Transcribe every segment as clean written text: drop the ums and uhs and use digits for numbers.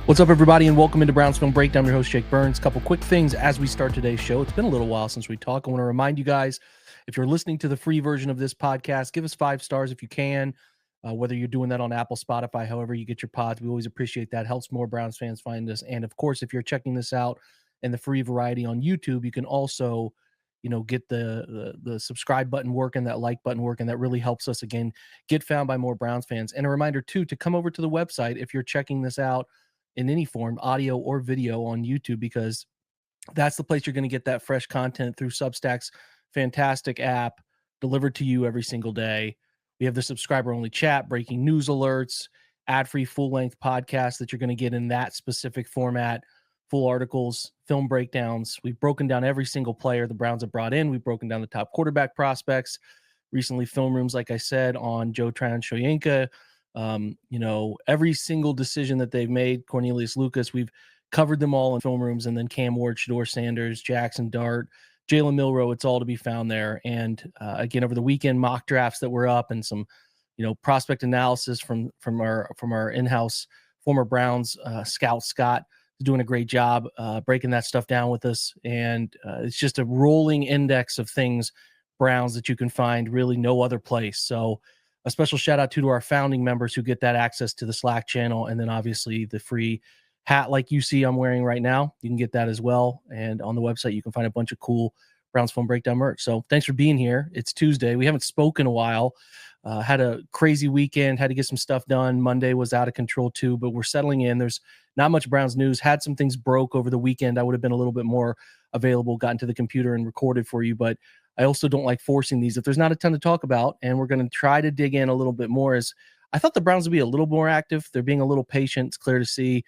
What's up, everybody, and welcome into Browns Film Breakdown. Your host, Jake Burns. Couple quick things as we start today's show. It's been a little while since we talked. I want to remind you guys, if you're listening to the free version of this podcast, give us 5 stars if you can, whether you're doing that on Apple, Spotify, however you get your pods. We always appreciate that. Helps more Browns fans find us. And, of course, if you're checking this out in the free variety on YouTube, you can also get the subscribe button working, that like button working. That really helps us, again, get found by more Browns fans. And a reminder, too, to come over to the website if you're checking this out in any form, audio or video on YouTube, because that's the place you're going to get that fresh content through Substack's fantastic app delivered to you every single day. We have the subscriber-only chat, breaking news alerts, ad-free full-length podcasts that you're going to get in that specific format, full articles, film breakdowns. We've broken down every single player the Browns have brought in. We've broken down the top quarterback prospects. Recently, film rooms, like I said, on Joe Tryon-Shoyinka. Every single decision that they've made, Cornelius Lucas, we've covered them all in film rooms, and then Cam Ward, Shador Sanders, Jackson Dart, Jalen Milroe, it's all to be found there. And again, over the weekend, mock drafts that were up and some, prospect analysis from our in-house former Browns scout, Scott, is doing a great job breaking that stuff down with us. And it's just a rolling index of things, Browns, that you can find really no other place. So a special shout out to our founding members who get that access to the Slack channel, and then obviously the free hat like you see I'm wearing right now. You can get that as well. And on the website, you can find a bunch of cool Browns Film Breakdown merch. So thanks for being here. It's Tuesday. We haven't spoken in a while. Had a crazy weekend, had to get some stuff done. Monday was out of control too, but we're settling in. There's not much Browns news. Had some things broke over the weekend. I would have been a little bit more available, gotten to the computer and recorded for you, but I also don't like forcing these if there's not a ton to talk about, and we're going to try to dig in a little bit more. As I thought the Browns would be a little more active. They're being a little patient. It's clear to see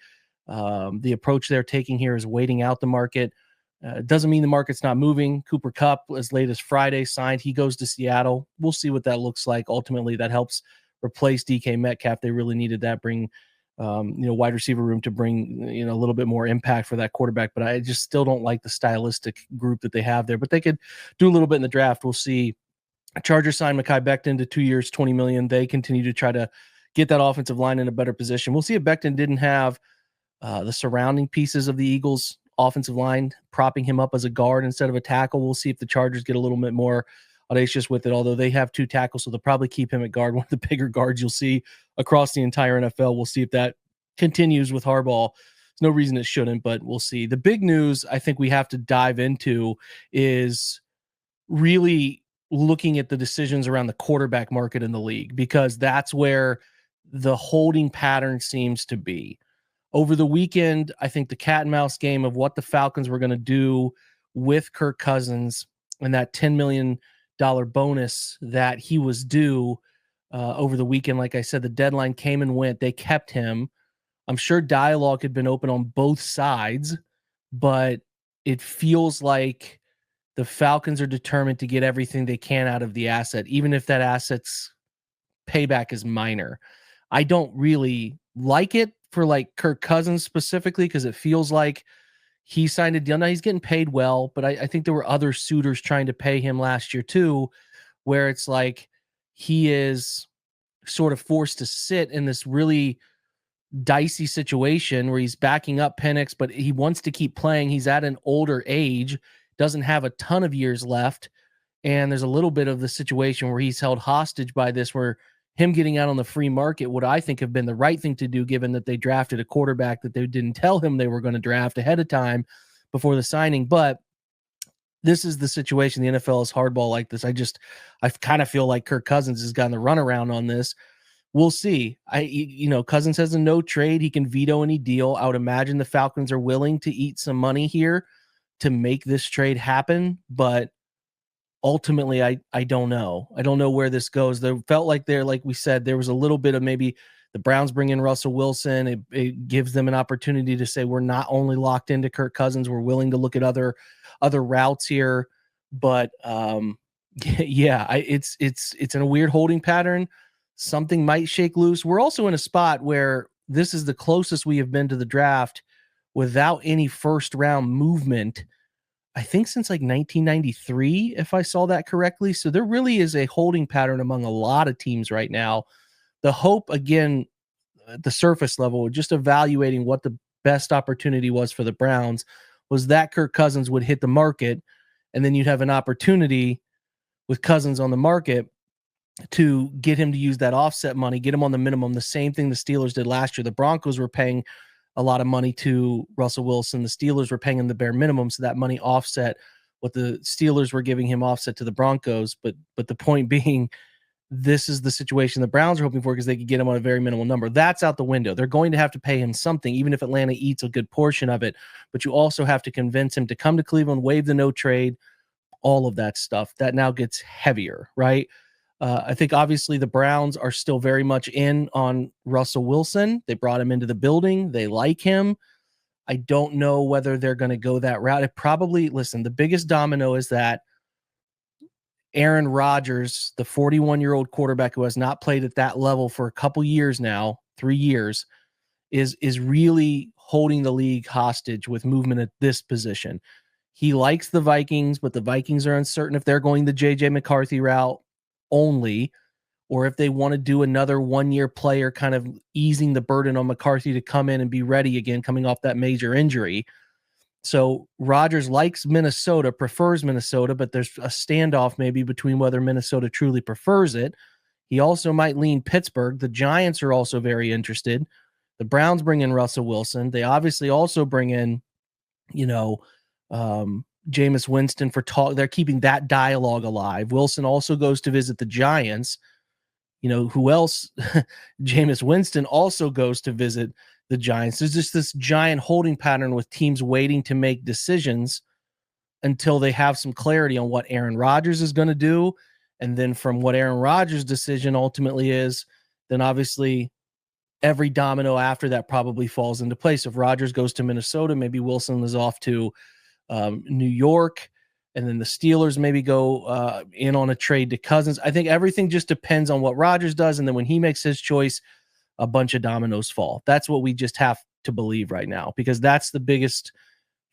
the approach they're taking here is waiting out the market. It doesn't mean the market's not moving. Cooper Kupp, as late as Friday, signed. He goes to Seattle. We'll see what that looks like. Ultimately, that helps replace DK Metcalf. They really needed that. Bring wide receiver room to bring, a little bit more impact for that quarterback. But I just still don't like the stylistic group that they have there. But they could do a little bit in the draft. We'll see. Chargers signed Mekhi Becton to 2 years, $20 million. They continue to try to get that offensive line in a better position. We'll see if Becton didn't have the surrounding pieces of the Eagles' offensive line propping him up as a guard instead of a tackle. We'll see if the Chargers get a little bit more audacious with it, although they have 2 tackles, so they'll probably keep him at guard, one of the bigger guards you'll see across the entire NFL. We'll see if that continues with Harbaugh. There's no reason it shouldn't, but we'll see. The big news I think we have to dive into is really looking at the decisions around the quarterback market in the league, because that's where the holding pattern seems to be. Over the weekend, I think the cat and mouse game of what the Falcons were going to do with Kirk Cousins and that $10 million bonus that he was due over the weekend. Like I said, the deadline came and went. They kept him. I'm sure dialogue had been open on both sides, but it feels like the Falcons are determined to get everything they can out of the asset, even if that asset's payback is minor. I don't really like it for like Kirk Cousins specifically, because it feels like he signed a deal. Now he's getting paid well, but I think there were other suitors trying to pay him last year too, where it's like he is sort of forced to sit in this really dicey situation where he's backing up Penix, but he wants to keep playing. He's at an older age, doesn't have a ton of years left. And there's a little bit of the situation where he's held hostage by this, where him getting out on the free market would, I think, have been the right thing to do, given that they drafted a quarterback that they didn't tell him they were going to draft ahead of time before the signing. But this is the situation. The NFL is hardball like this. I kind of feel like Kirk Cousins has gotten the runaround on this. We'll see. Cousins has a no trade. He can veto any deal. I would imagine the Falcons are willing to eat some money here to make this trade happen, but ultimately, I don't know. I don't know where this goes. There felt like like we said, there was a little bit of maybe the Browns bring in Russell Wilson. It gives them an opportunity to say, we're not only locked into Kirk Cousins, we're willing to look at other routes here. But it's in a weird holding pattern. Something might shake loose. We're also in a spot where this is the closest we have been to the draft without any first round movement, I think, since like 1993, if I saw that correctly. So there really is a holding pattern among a lot of teams right now. The hope, again, at the surface level, just evaluating what the best opportunity was for the Browns was that Kirk Cousins would hit the market, and then you'd have an opportunity with Cousins on the market to get him to use that offset money, get him on the minimum, the same thing the Steelers did last year. The Broncos were paying a lot of money to Russell Wilson. The Steelers were paying him the bare minimum, so that money offset what the Steelers were giving him offset to the Broncos. But the point being, this is the situation the Browns are hoping for because they could get him on a very minimal number. That's out the window. They're going to have to pay him something, even if Atlanta eats a good portion of it. But you also have to convince him to come to Cleveland, waive the no trade, all of that stuff. That now gets heavier, right? I think obviously the Browns are still very much in on Russell Wilson. They brought him into the building. They like him. I don't know whether they're going to go that route. It probably, listen, the biggest domino is that Aaron Rodgers, the 41-year-old quarterback who has not played at that level for a couple years now, 3 years, is really holding the league hostage with movement at this position. He likes the Vikings, but the Vikings are uncertain if they're going the J.J. McCarthy route only, or if they want to do another one-year player kind of easing the burden on McCarthy to come in and be ready again coming off that major injury. So Rodgers likes Minnesota, prefers Minnesota, but there's a standoff maybe between whether Minnesota truly prefers it. He also might lean Pittsburgh. The Giants are also very interested. The Browns bring in Russell Wilson. They obviously also bring in, Jameis Winston for talk. They're keeping that dialogue alive. Wilson also goes to visit the Giants. Who else? Jameis Winston also goes to visit the Giants. There's just this giant holding pattern with teams waiting to make decisions until they have some clarity on what Aaron Rodgers is going to do. And then from what Aaron Rodgers' decision ultimately is, then obviously every domino after that probably falls into place. If Rodgers goes to Minnesota, maybe Wilson is off to New York, and then the Steelers maybe go in on a trade to Cousins. I think everything just depends on what Rodgers does, and then when he makes his choice, a bunch of dominoes fall. That's what we just have to believe right now, because that's the biggest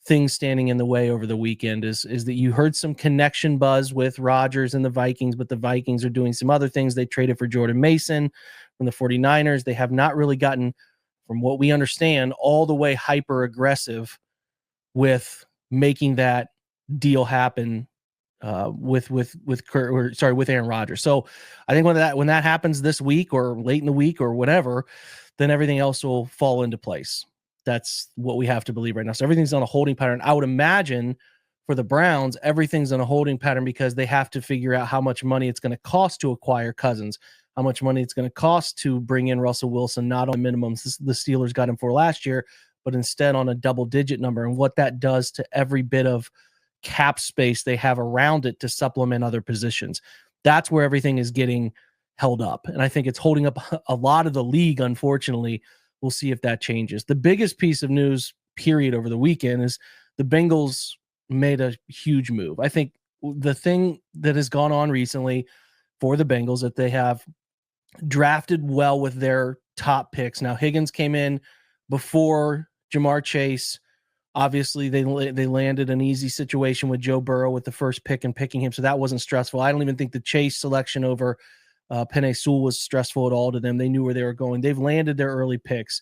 thing standing in the way over the weekend is that you heard some connection buzz with Rodgers and the Vikings, but the Vikings are doing some other things. They traded for Jordan Mason from the 49ers. They have not really gotten, from what we understand, all the way hyper aggressive with making that deal happen with Aaron Rodgers. So I think when that happens this week or late in the week or whatever, then everything else will fall into place. That's what we have to believe right now. So everything's on a holding pattern. I would imagine for the Browns, everything's on a holding pattern because they have to figure out how much money it's going to cost to acquire Cousins, how much money it's going to cost to bring in Russell Wilson, not on minimums the Steelers got him for last year, but instead on a double-digit number, and what that does to every bit of cap space they have around it to supplement other positions. That's where everything is getting held up. And I think it's holding up a lot of the league, unfortunately. We'll see if that changes. The biggest piece of news, period, over the weekend is the Bengals made a huge move. I think the thing that has gone on recently for the Bengals that they have drafted well with their top picks. Now, Higgins came in before Jamar Chase. Obviously, they landed an easy situation with Joe Burrow with the first pick and picking him, so that wasn't stressful. I don't even think the Chase selection over Penei Sewell was stressful at all to them. They knew where they were going. They've landed their early picks.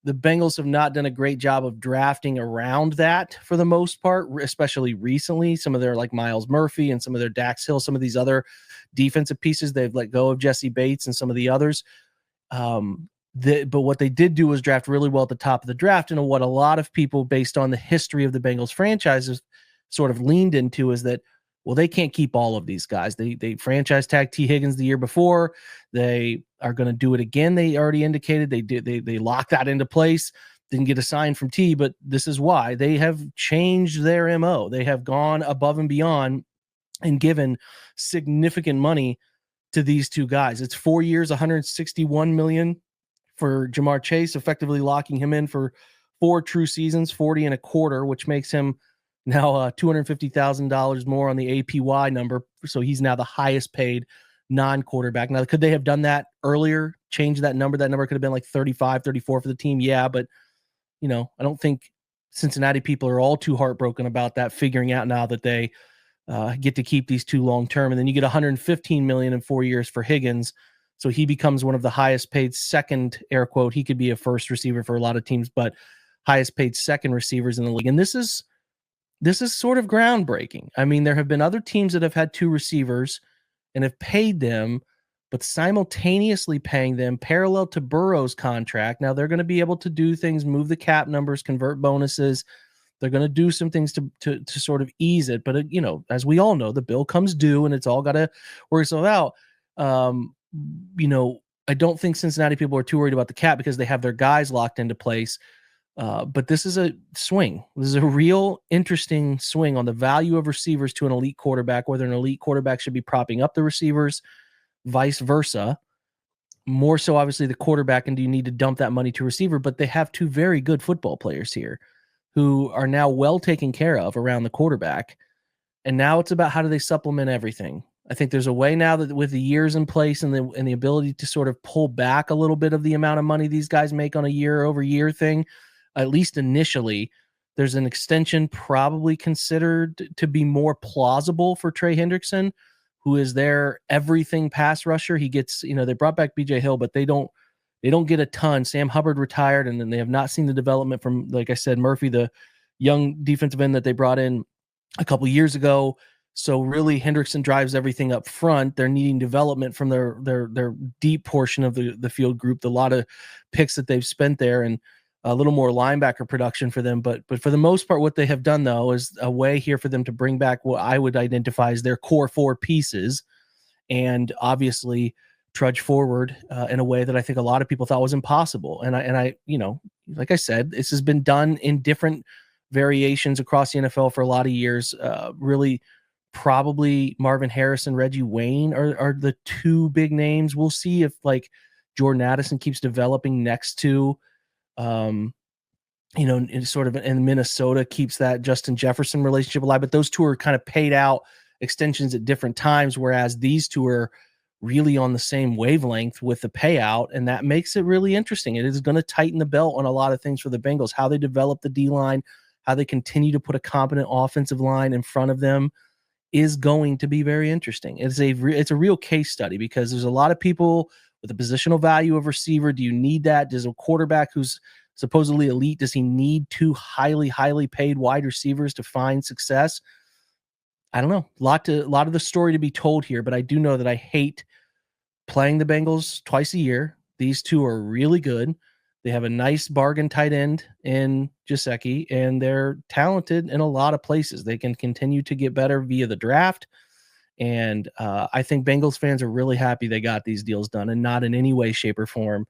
The Bengals have not done a great job of drafting around that for the most part, especially recently. Some of their like Myles Murphy and some of their Dax Hill, some of these other defensive pieces, they've let go of Jesse Bates and some of the others. But what they did do was draft really well at the top of the draft. And what a lot of people, based on the history of the Bengals franchises, sort of leaned into is that, well, they can't keep all of these guys. They franchise tagged T. Higgins the year before. They are going to do it again. They already indicated they did. They locked that into place. Didn't get a sign from T, but this is why they have changed their MO. They have gone above and beyond and given significant money to these two guys. It's 4 years, $161 million for Jamar Chase, effectively locking him in for 4 true seasons, 40 and a quarter, which makes him now $250,000 more on the APY number. So he's now the highest paid non-quarterback. Now, could they have done that earlier, change that number? That number could have been like 35, 34 for the team. Yeah, but I don't think Cincinnati people are all too heartbroken about that, figuring out now that they get to keep these two long-term. And then you get $115 million in 4 years for Higgins. So he becomes one of the highest paid second, air quote. He could be a first receiver for a lot of teams, but highest paid second receivers in the league. And this is sort of groundbreaking. I mean, there have been other teams that have had 2 receivers and have paid them, but simultaneously paying them parallel to Burrow's contract. Now they're going to be able to do things, move the cap numbers, convert bonuses. They're going to do some things to sort of ease it. But, as we all know, the bill comes due and it's all got to work itself out. I don't think Cincinnati people are too worried about the cap because they have their guys locked into place. But this is a swing. This is a real interesting swing on the value of receivers to an elite quarterback, whether an elite quarterback should be propping up the receivers, vice versa. More so, obviously, the quarterback, and do you need to dump that money to receiver? But they have 2 very good football players here who are now well taken care of around the quarterback. And now it's about how do they supplement everything. I think there's a way now that with the years in place and the ability to sort of pull back a little bit of the amount of money these guys make on a year-over-year thing, at least initially, there's an extension probably considered to be more plausible for Trey Hendrickson, who is their everything pass rusher. He gets, they brought back BJ Hill, but they don't get a ton. Sam Hubbard retired, and then they have not seen the development from, like I said, Murphy, the young defensive end that they brought in a couple years ago. So really, Hendrickson drives everything up front. They're needing development from their deep portion of the field group. A lot of picks that they've spent there, and a little more linebacker production for them. But for the most part, what they have done, though, is a way here for them to bring back what I would identify as their core 4 pieces, and obviously trudge forward in a way that I think a lot of people thought was impossible. And I, like I said, this has been done in different variations across the NFL for a lot of years. Really, probably Marvin Harrison, Reggie Wayne are the 2 big names. We'll see if like Jordan Addison keeps developing next to, sort of in Minnesota keeps that Justin Jefferson relationship alive. But those 2 are kind of paid out extensions at different times, whereas these 2 are really on the same wavelength with the payout, and that makes it really interesting. It is going to tighten the belt on a lot of things for the Bengals, how they develop the D-line, how they continue to put a competent offensive line in front of them is going to be very interesting. It's a real case study because there's a lot of people with the positional value of receiver. Do you need that? Does a quarterback who's supposedly elite, does he need 2 highly, highly paid wide receivers to find success? I don't know. A lot of the story to be told here, but I do know that I hate playing the Bengals twice a year. These 2 are really good. They have a nice bargain tight end in Gesicki, and they're talented in a lot of places. They can continue to get better via the draft. And I think Bengals fans are really happy they got these deals done and not in any way, shape, or form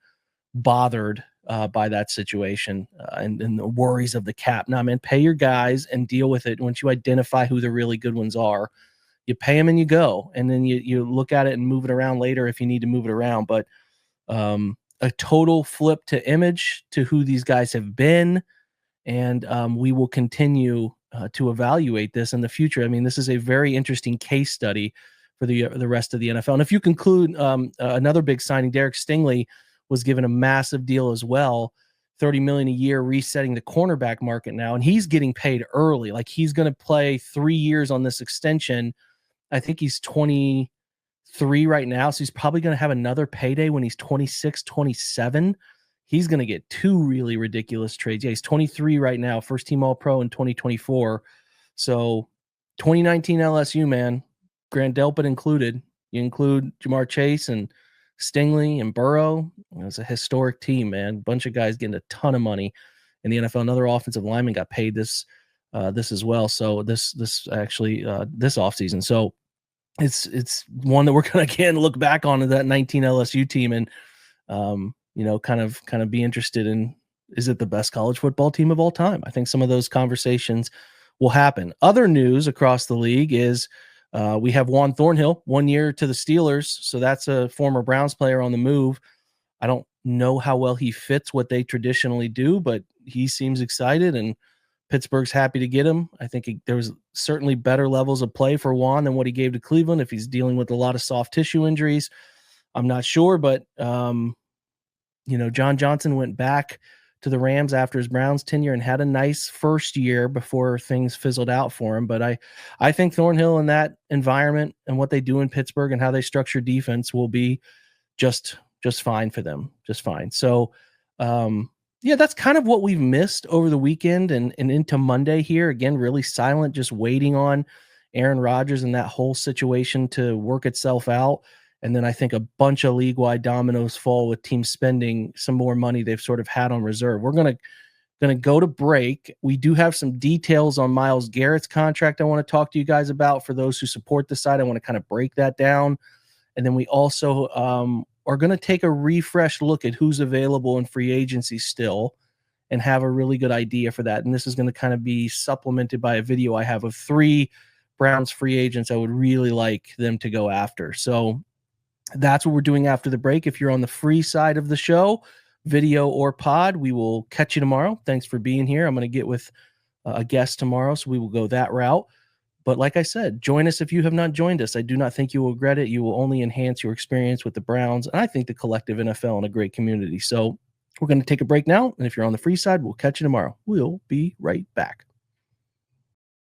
bothered by that situation and the worries of the cap. Now, man, pay your guys and deal with it. Once you identify who the really good ones are, you pay them and you go. And then you look at it and move it around later if you need to move it around. But a total flip to image to who these guys have been. And we will continue to evaluate this in the future. I mean, this is a very interesting case study for the rest of the NFL. And if you conclude another big signing, Derek Stingley was given a massive deal as well, $30 million a year, resetting the cornerback market now, and he's getting paid early. Like he's going to play 3 years on this extension. I think he's 23 right now, so he's probably going to have another payday when he's 26, 27. He's going to get 2 really ridiculous trades. Yeah, he's 23 right now, first team All-Pro in 2024. So 2019 LSU, man, Grant Delpit included. You include Jamar Chase and Stingley and Burrow. It's a historic team, man. Bunch of guys getting a ton of money in the NFL. Another offensive lineman got paid this as well. So this offseason. So it's one that we're going to again look back on that 19 LSU team and kind of be interested in, is it the best college football team of all time? I think some of those conversations will happen. Other news across the league is we have Juan Thornhill, 1 year to the Steelers. So that's a former Browns player on the move. I don't know how well he fits what they traditionally do, but he seems excited and Pittsburgh's happy to get him. I think there was certainly better levels of play for Juan than what he gave to Cleveland. If he's dealing with a lot of soft tissue injuries, I'm not sure, but John Johnson went back to the Rams after his Browns tenure and had a nice first year before things fizzled out for him. But I think Thornhill in that environment and what they do in Pittsburgh and how they structure defense will be just fine for them, just fine. So, Yeah, that's kind of what we've missed over the weekend and into Monday here. Again, really silent, just waiting on Aaron Rodgers and that whole situation to work itself out. And then I think a bunch of league-wide dominoes fall with teams spending some more money they've sort of had on reserve. We're gonna go to break. We do have some details on Myles Garrett's contract I want to talk to you guys about. For those who support the site, I want to kind of break that down. And then we also are going to take a refresh look at who's available in free agency still and have a really good idea for that. And this is going to kind of be supplemented by a video I have of 3 Browns free agents I would really like them to go after. So that's what we're doing after the break. If you're on the free side of the show, video or pod, we will catch you tomorrow. Thanks for being here. I'm going to get with a guest tomorrow, so we will go that route. But like I said, join us if you have not joined us. I do not think you will regret it. You will only enhance your experience with the Browns, and I think the collective NFL and a great community. So we're going to take a break now, and if you're on the free side, we'll catch you tomorrow. We'll be right back.